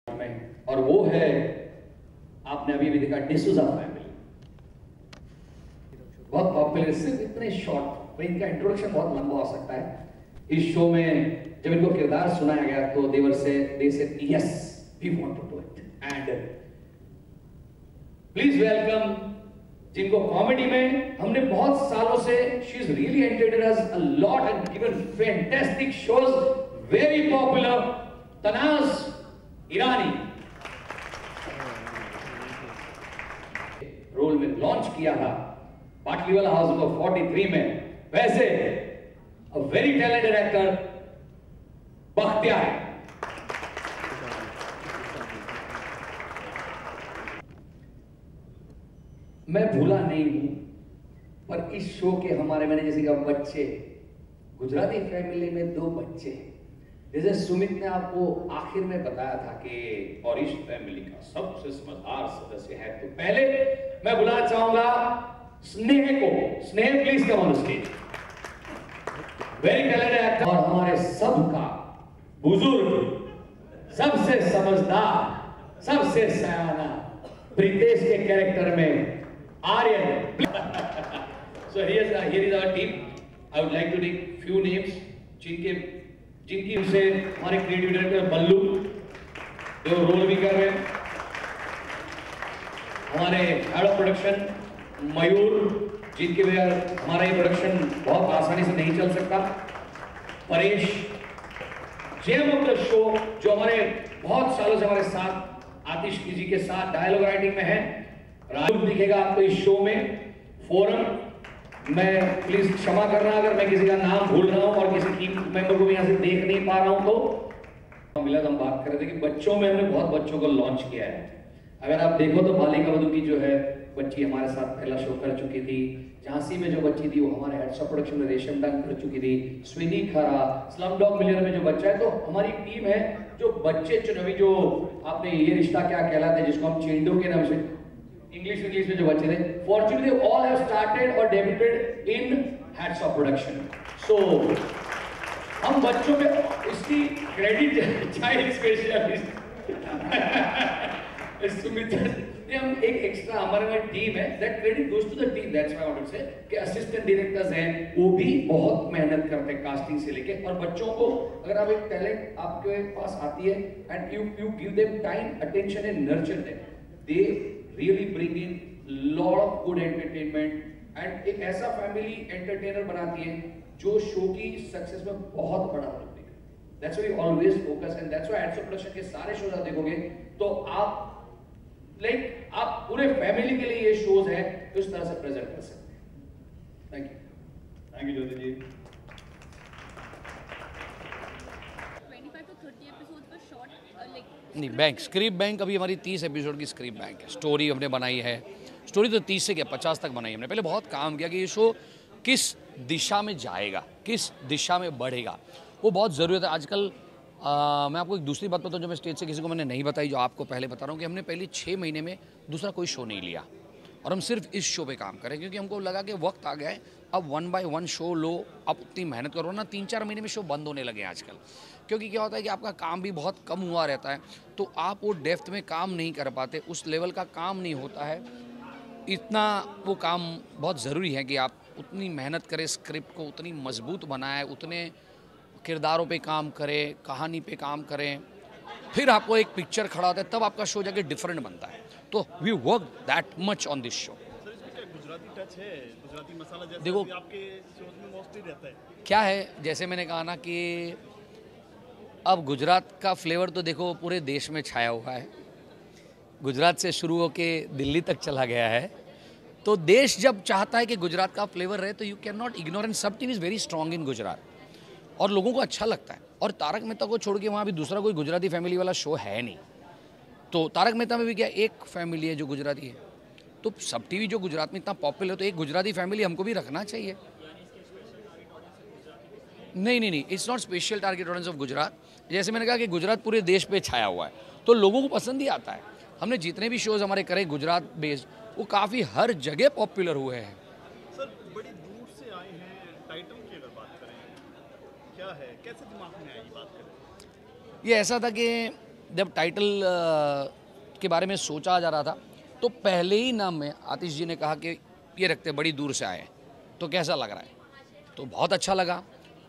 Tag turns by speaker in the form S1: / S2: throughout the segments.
S1: में, और वो है आपने अभी भी देखा डिसूजा फैमिली, बहुत पॉपुलर। सिर्फ इतने शॉर्ट, इनका इंट्रोडक्शन बहुत लंबा हो सकता है। इस शो में जब इनको किरदार सुनाया गया तो they said yes we want to do it. And please welcome जिनको कॉमेडी में हमने बहुत सालों से, she is really entertained us a lot and given fantastic shows, very popular, Tanaaz Irani role में लॉन्च किया था पाटलीवाला हाउस नंबर 43 में। वैसे a very talented actor Bakhtiyar. मैं भूला नहीं हूं, पर इस शो के हमारे, मैंने जैसे कहा, बच्चे, गुजराती फैमिली में 2 बच्चे हैं। जैसे सुमित ने आपको आखिर में बताया था कि और इस फैमिली का सबसे समझदार सदस्य है, तो पहले मैं बुलाना चाहूंगा स्नेह को। स्नेह please come on stage. Very talented actor और हमारे सबका बुजुर्ग, सबसे समझदार, सबसे सयाना, प्रीतेश के कैरेक्टर में Aryan. So here is our team. I would like to take few names जिनकी उनसे हमारे क्रिएटिव डायरेक्टर बल्लू जो रोल भी कर रहे हैं, हमारे हेड ऑफ प्रोडक्शन मयूर जिनके बगैर हमारा ये प्रोडक्शन बहुत आसानी से नहीं चल सकता, Paresh, gem of the show जो हमारे बहुत सालों से हमारे साथ आतिश जी के साथ डायलॉग राइटिंग में है, राजू दिखेगा आपको इस शो में, फोरम। मैं प्लीज क्षमा करना अगर मैं किसी का नाम भूल रहा हूं और किसी टीम मेंबर को भी यहां से देख नहीं पा रहा हूं। तो मिला, हम बात कर रहे थे कि बच्चों में हमने बहुत बच्चों को लॉन्च किया है। अगर आप देखो तो बालिका वधू की जो है बच्ची हमारे साथ पहला शो कर चुकी थी, झांसी में जो बच्ची थी वो हमारे हेड्स ऑफ प्रोडक्शन में रेशम डांस कर चुकी थी, स्विनी खरा, स्लम डॉग मिलियनेयर में जो बच्चा है। तो हमारी टीम है जो बच्चे चुनावी, जो आपने ये रिश्ता क्या कहलाता है जिसको हम चेंडो के नाम से इंग्लिश में जो बच्चे थे, फॉर्चुनेटली ऑल हैव स्टार्टेड और debuted in heads of production. So हम बच्चों पे इसकी क्रेडिट चाइल्ड स्पेशलिस्ट सुमित, हम एक एक्स्ट्रा हमारे में टीम है, that credit goes to the team, that's why I wanted to say कि असिस्टेंट डायरेक्टर्स हैं वो भी बहुत मेहनत करते हैं कास्टिंग से लेके। और बच्चों को अगर आप एक टैलेंट आपके पास आती है and you give them time, attention and nurture them, they really bring in lot of good entertainment and एक ऐसा फैमिली एंटरटेनर बनाती है जो शो की सक्सेस में बहुत बड़ा रोल प्ले करती है। That's why we always focus and that's why heads of production के सारे शोज आप देखोगे तो आप आप पूरे फैमिली के लिए ये शोज है तो इस तरह से प्रेजेंट कर सकते हैं। Thank you Jyoti ji.
S2: 25 to 30 episode का शॉर्ट
S3: नहीं, बैंक स्क्रिप्ट बैंक अभी हमारी 30 एपिसोड की स्क्रिप्ट बैंक है। स्टोरी हमने बनाई है, स्टोरी तो 30 से क्या 50 तक बनाई हमने। पहले बहुत काम किया कि ये शो किस दिशा में जाएगा, किस दिशा में बढ़ेगा, वो बहुत ज़रूरत है आजकल। मैं आपको एक दूसरी बात बताऊँ जो मैं स्टेज से किसी को मैंने नहीं बताई, जो आपको पहले बता रहा हूँ कि हमने पहले 6 महीने में दूसरा कोई शो नहीं लिया और हम सिर्फ इस शो पे काम करें, क्योंकि हमको लगा कि वक्त आ गया है अब 1 by 1 शो लो, अब उतनी मेहनत करो ना। 3-4 महीने में शो बंद होने लगे हैं आजकल, क्योंकि क्या होता है कि आपका काम भी बहुत कम हुआ रहता है, तो आप वो डेप्थ में काम नहीं कर पाते, उस लेवल का काम नहीं होता है। इतना वो काम बहुत ज़रूरी है कि आप उतनी मेहनत करें, स्क्रिप्ट को उतनी मजबूत बनाएं, उतने किरदारों पे काम करें, कहानी पे काम करें, फिर आपको एक पिक्चर खड़ा होता है, तब आपका शो जाके डिफरेंट बनता है। तो we work that much on this show.
S4: Gujarati touch है, गुजराती मसाला जैसे
S3: देखो
S4: आपके शोज में मोस्टली रहता है।
S3: क्या है, जैसे मैंने कहा ना कि अब गुजरात का फ्लेवर तो देखो पूरे देश में छाया हुआ है, गुजरात से शुरू होके दिल्ली तक चला गया है। तो देश जब चाहता है कि गुजरात का फ्लेवर रहे तो you can not ignore, and सब team is very strong in Gujarat और लोगों को अच्छा लगता है। और तारक मेहता को छोड़ के वहाँ भी दूसरा कोई गुजराती फैमिली वाला शो है नहीं। तो तारक मेहता में भी क्या एक फैमिली है जो गुजराती है, तो सब टीवी जो गुजरात में इतना पॉपुलर है तो एक गुजराती फैमिली हमको भी रखना चाहिए। नहीं, it's not special target audience of Gujarat. जैसे मैंने कहा कि गुजरात पूरे देश पे छाया हुआ है तो लोगों को पसंद ही आता है। हमने जितने भी शोज़ हमारे करे गुजरात बेस्ड, वो काफ़ी हर जगह पॉपुलर हुए हैं।
S4: सर बड़ी दूर से आए हैं, टाइटल की अगर बात करें क्या है, कैसे दिमाग में आई बात करें?
S3: ये ऐसा था कि जब टाइटल के बारे में सोचा जा रहा था तो पहले ही नाम में आतिश जी ने कहा कि ये रखते बड़ी दूर से आए हैं, तो कैसा लग रहा है, तो बहुत अच्छा लगा।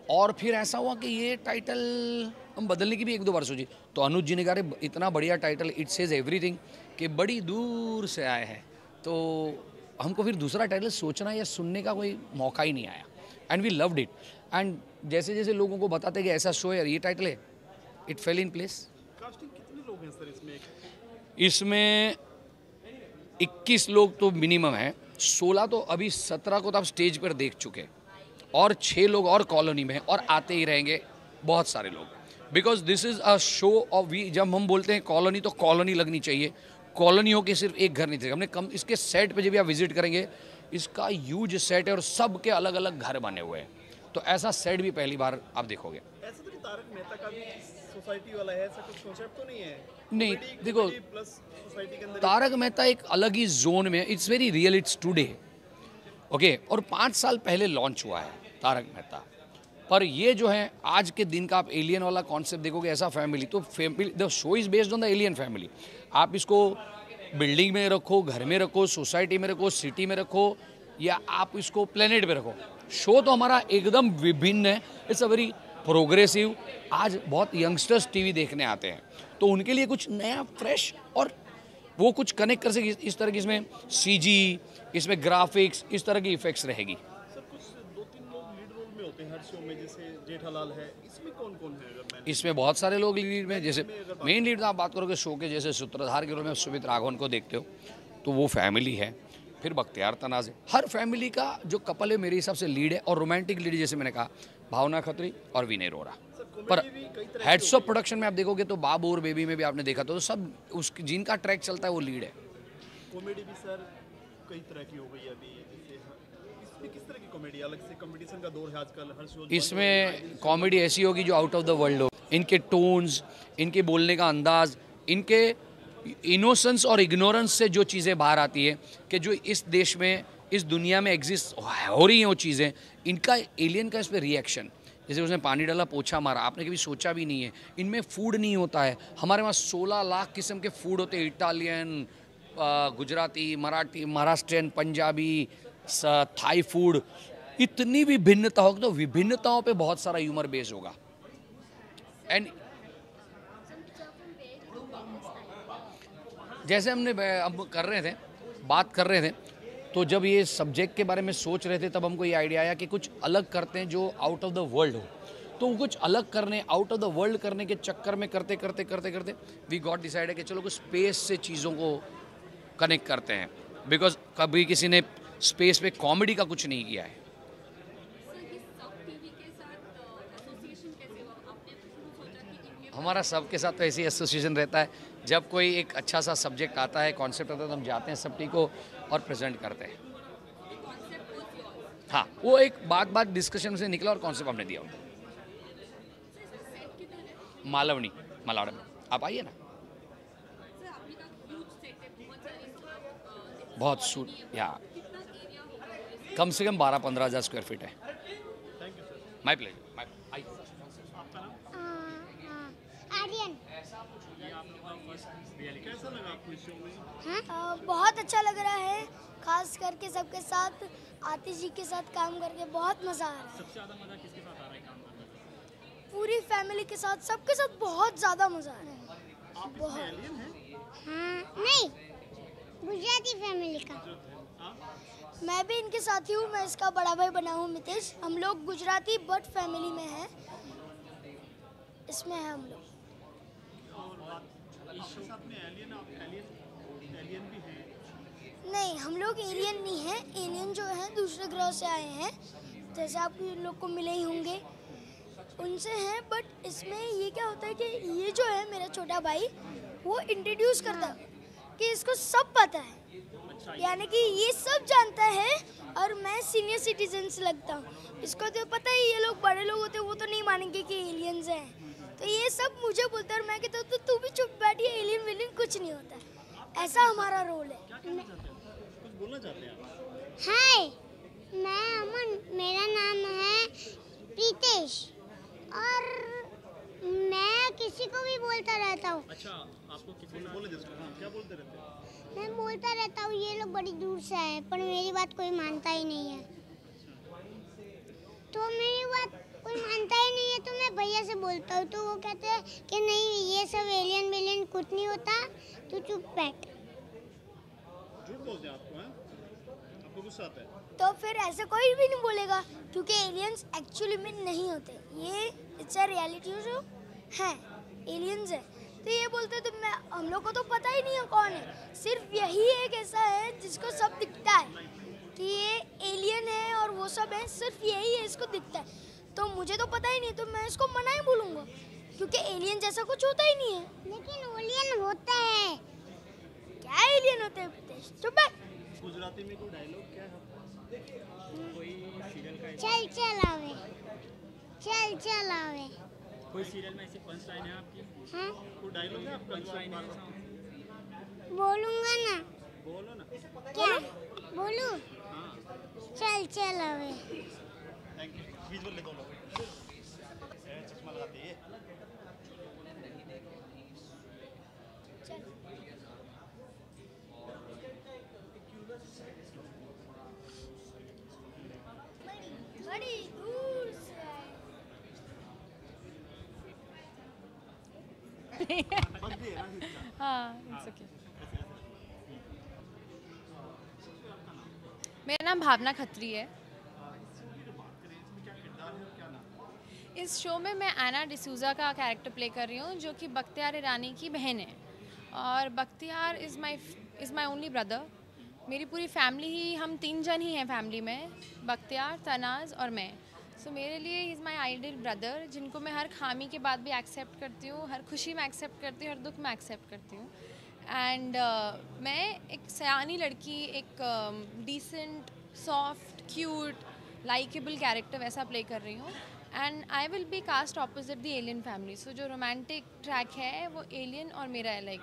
S3: और फिर ऐसा हुआ कि ये टाइटल हम बदलने की भी 1-2 बार सोची, तो अनुज जी ने कहा इतना बढ़िया टाइटल, इट सेज एवरीथिंग कि बड़ी दूर से आए हैं, तो हमको फिर दूसरा टाइटल सोचना या सुनने का कोई मौका ही नहीं आया। And we loved it. And जैसे जैसे लोगों को बताते कि ऐसा शो है, ये टाइटल है, it fail in place.
S4: Casting कितने लोग हैं सर इसमें?
S3: इसमें 21 लोग तो मिनिमम है, 16 तो अभी 17 को तो आप स्टेज पर देख चुके, और 6 लोग और कॉलोनी में हैं, और आते ही रहेंगे बहुत सारे लोग। Because this is a show of we, जब हम बोलते हैं कॉलोनी तो कॉलोनी लगनी चाहिए, कॉलोनी हो के सिर्फ एक घर नहीं चाहिए। हमने कम इसके सेट पे जब भी आप विजिट करेंगे, इसका ह्यूज सेट है और सबके अलग अलग घर बने हुए हैं, तो ऐसा सेट भी पहली बार आप देखोगे।
S4: ऐसा तो नहीं तारक मेहता का भी सोसाइटी वाला है, ऐसा कुछ कॉन्सेप्ट तो नहीं है?
S3: नहीं, देखो
S4: प्लस सोसाइटी के अंदर
S3: तारक मेहता एक अलग ही जोन में, it's very real, it's today, okay. और 5 साल पहले लॉन्च हुआ है तारक मेहता, पर ये जो है आज के दिन का आप एलियन वाला कॉन्सेप्ट देखोगे, ऐसा फैमिली, तो family, the show is based on the alien family. आप इसको बिल्डिंग में रखो, घर में रखो, सोसाइटी में रखो, सिटी में रखो, या आप इसको प्लेनेट पे रखो, शो तो हमारा एकदम विभिन्न है। It's a very progressive. आज बहुत यंगस्टर्स टीवी देखने आते हैं, तो उनके लिए कुछ नया फ्रेश, और वो कुछ कनेक्ट कर सके इस तरह की, इसमें सीजी, इसमें ग्राफिक्स, इस तरह की इफेक्ट्स रहेगी।
S4: सर कुछ 2-3 लोग लीड रोल में होते हैं हर शो में, जैसे जेठालाल है, इसमें कौन कौन है? अगर मैंने
S3: इसमें बहुत सारे लोग लीड में, जैसे मेन लीड आप बात करोगे शो के, जैसे सूत्रधार के रोल में सुमित राघवन को देखते हो, तो वो फैमिली है। फिर बख्तियार तनाज़ है। हर फैमिली का जो कपल है मेरे हिसाब से लीड है, और रोमांटिक लीड जैसे मैंने कहा भावना खत्री और विनय रोरा। पर हेड्स ऑफ प्रोडक्शन में आप देखोगे तो बाबू और बेबी में भी आपने देखा, तो सब उस जिनका ट्रैक चलता है वो लीड है।
S4: कॉमेडी भी सर कई तरह की हो गई है अभी, जैसे इसमें किस तरह की कॉमेडी? अलग से कंपटीशन का दौर है आजकल, हर शो
S3: इसमें कॉमेडी ऐसी होगी जो आउट ऑफ द वर्ल्ड हो, इनके टोन्स, इनके बोलने का अंदाज, इनके इनोसेंस और इग्नोरेंस से जो चीज़ें बाहर आती है, कि जो इस देश में, इस दुनिया में एग्जिस्ट हो रही हैं वो चीज़ें, इनका एलियन का इस पर रिएक्शन, जैसे उसने पानी डाला, पोछा मारा, आपने कभी सोचा भी नहीं है। इनमें फूड नहीं होता है, हमारे वहाँ 16 लाख किस्म के फूड होते हैं, Italian, Gujarati, Marathi, Maharashtrian, Punjabi, Thai food, इतनी विभिन्नता होगी, तो विभिन्नताओं पे बहुत सारा ह्यूमर बेस होगा। एंड जैसे हम कर रहे थे, बात कर रहे थे, तो जब ये सब्जेक्ट के बारे में सोच रहे थे, तब हमको ये आइडिया आया कि कुछ अलग करते हैं जो आउट ऑफ द वर्ल्ड हो। तो वो कुछ अलग करने, आउट ऑफ द वर्ल्ड करने के चक्कर में करते करते करते करते वी गॉट डिसाइडेड कि चलो कुछ स्पेस से चीज़ों को कनेक्ट करते हैं, बिकॉज कभी किसी ने स्पेस पे कॉमेडी का कुछ नहीं किया है। हमारा सबके साथ तो ऐसे ही एसोसिएशन रहता है, जब कोई एक अच्छा सा सब्जेक्ट आता है, कॉन्सेप्ट आता है, तो हम जाते हैं सब को और प्रेजेंट करते हैं। हाँ, वो एक बात डिस्कशन से निकला और कॉन्सेप्ट हमने दिया। मालवनी, मलाड़ में आप आइए ना, बहुत सूट, या कम से कम 12-15 हज़ार स्क्वायर फीट है। My pleasure.
S4: कैसा लगा आपको इस शो में?
S5: बहुत अच्छा लग रहा है, खास करके सबके साथ, आतिश जी के साथ काम करके बहुत मज़ा आ रहा है।
S4: सबसे ज़्यादा मज़ा किसके साथ आ रहा है काम करने में?
S5: पूरी फैमिली के साथ, सबके साथ बहुत ज़्यादा मज़ा आ रहा है।
S4: आप
S5: बहुत।
S4: इसमें एलियन हैं?
S5: हाँ, नहीं, गुजराती फैमिली का। मैं भी इनके साथ ही हूँ, मैं इसका बड़ा भाई बना हूँ मितेश। हम लोग गुजराती बट फैमिली में हैं, इसमें है हम लोग।
S4: आपके साथ में एलियन, आप एलियन भी हैं?
S5: नहीं, हम लोग एलियन नहीं हैं। एलियन जो हैं दूसरे ग्रह से आए हैं, जैसे आप लोग को मिले ही होंगे, उनसे हैं। बट इसमें ये क्या होता है कि ये जो है मेरा छोटा भाई, वो इंट्रोड्यूस करता है कि इसको सब पता है, यानी कि ये सब जानता है, और मैं सीनियर सिटीजन से लगता हूँ। इसको तो पता ही, ये लोग बड़े लोग होते हैं, वो तो नहीं मानेंगे कि एलियंस हैं, तो ये सब मुझे बोलता है, और मैं कहता हूँ तो तू भी चुप बैठिए, एलियन वेलियन कुछ नहीं होता है। ऐसा हमारा रोल है।
S4: कुछ बोलना चाहते हैं आप?
S6: हाय, मैं अमन, मेरा नाम है प्रीतेश, और मैं किसी को भी बोलता रहता हूँ।
S4: अच्छा, आपको किसी ने बोले जिसको? हाँ, क्या बोलते रहते हैं?
S6: मैं बोलता रहता हूँ ये लोग बड़ी दूर से आए पर मेरी बात कोई मानता ही नहीं है। तो मेरी बात कोई मानता ही नहीं है तो मैं भैया से बोलता हूँ तो वो कहते हैं कि नहीं ये सब एलियन वेलियन कुछ नहीं होता, तू चुप बैठ।
S4: झूठ बोलते हैं आपको, हैं? आपको गुस्सा आता है?
S5: तो फिर ऐसे कोई भी नहीं बोलेगा क्योंकि एलियंस एक्चुअली में नहीं होते, ये इट्स अ रियलिटी शो है, एलियंस है। तो ये बोलते तो मैं हम लोग को तो पता ही नहीं है कौन है, सिर्फ यही एक ऐसा है जिसको सब दिखता है कि ये एलियन है और वो सब है, सिर्फ यही है इसको दिखता है। तो मुझे तो पता ही नहीं, तो मैं इसको मना ही बोलूँगा क्योंकि एलियन जैसा कुछ होता ही नहीं है।
S6: लेकिन एलियन होता है।
S5: क्या एलियन होते हैं? चुप बैठ।
S4: गुजराती में कोई डायलॉग क्या है?
S6: चल चल आवे, चल चल आवे।
S4: कोई सीरियल में ऐसी पंच लाइन है आपकी?
S6: हाँ
S4: कोई डायलॉग है आपका? पंच लाइन है?
S6: बोलूँगा ना।
S4: बोलो ना।
S6: क्या बोलूँ? चल चल आवे।
S4: Thank you. विजुअल ले दो लोग। चश्मा लगाते हैं।
S5: बड़ी दूर से आए।
S7: हाँ, it's okay. मेरा नाम भावना खत्री है। इस शो में मैं एना डिसूजा का कैरेक्टर प्ले कर रही हूँ जो कि बख्तियार ईरानी की बहन है और Bakhtiyar is my only brother. मेरी पूरी फैमिली ही, हम 3 जन ही हैं फैमिली में, बख्तियार, तनाज़ और मैं। सो मेरे लिए he is my ideal brother जिनको मैं हर खामी के बाद भी एक्सेप्ट करती हूँ, हर खुशी में एक्सेप्ट करती हूँ, हर दुख में एक्सेप्ट करती हूँ। एंड मैं एक सयानी लड़की, एक decent, soft, cute, likeable character वैसा प्ले कर रही हूँ। And I will be cast opposite the alien family. So जो रोमांटिक ट्रैक है वो एलियन और मेरा है, लाइक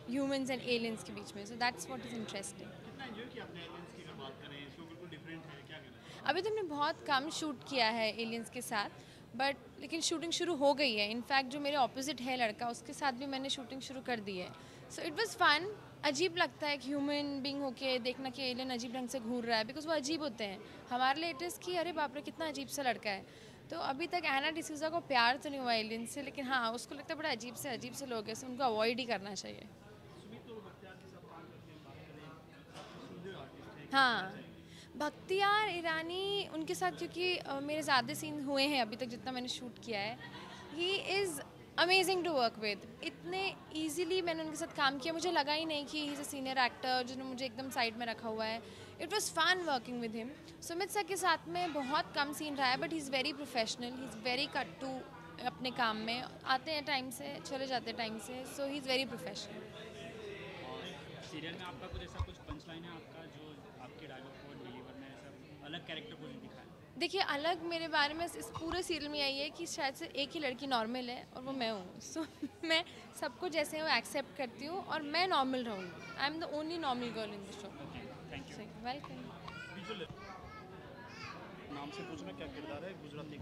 S7: ह्यूमंस एंड एलियंस के बीच में। So that's what is interesting.
S4: कितना एंजॉय किया आपने एलियंस की? अगर बात करें, शो बिल्कुल डिफरेंट है, क्या कहना है?
S7: अभी तो हमने बहुत कम शूट किया है एलियंस के साथ, बट लेकिन शूटिंग शुरू हो गई है। इनफैक्ट जो मेरे ऑपोजिट है लड़का, उसके साथ भी मैंने शूटिंग शुरू कर दी है। So it was fun. अजीब लगता है एक ह्यूमन बीइंग होके देखना कि एलियन अजीब ढंग से घूर रहा है, बिकॉज वो अजीब होते हैं। हमारे लिए इट इज़ कि अरे बाप रे कितना अजीब सा लड़का है। तो अभी तक एना डिसूजा को प्यार तो नहीं हुआ एलियन से, लेकिन हाँ उसको लगता है बड़ा अजीब से लोग हैं, so उनको अवॉइड ही करना चाहिए। हाँ, बख्तियार ईरानी उनके साथ क्योंकि मेरे ज़्यादा सीन हुए हैं अभी तक जितना मैंने शूट किया है। He is amazing to work with. इतने ईजीली मैंने उनके साथ काम किया, मुझे लगा ही नहीं कि he is a senior actor जिन्होंने मुझे एकदम साइड में रखा हुआ है। It was fun working with him. Sumit sir के साथ में बहुत कम सीन रहा है, but he is very professional, he is very cut to अपने काम में। आते हैं टाइम से, चले जाते हैं टाइम से, so he is very professional.
S8: Serial में आपका कुछ ऐसा कुछ पंच लाइन है आपका जो आपके डायलॉग को डिलीवर में ऐसा अलग कैरेक्टर को नहीं दिखाया?
S7: देखिए, अलग मेरे बारे में इस पूरे सीरियल में यही है कि शायद से एक ही लड़की नॉर्मल है और वो मैं हूँ। सो मैं सबको जैसे हूँ एक्सेप्ट करती हूँ और मैं नॉर्मल रहूँगी। I am the only normal girl in the show.
S8: Thank you.
S7: Welcome.
S4: Visual नाम से पूछना क्या किरदार है गुजराती?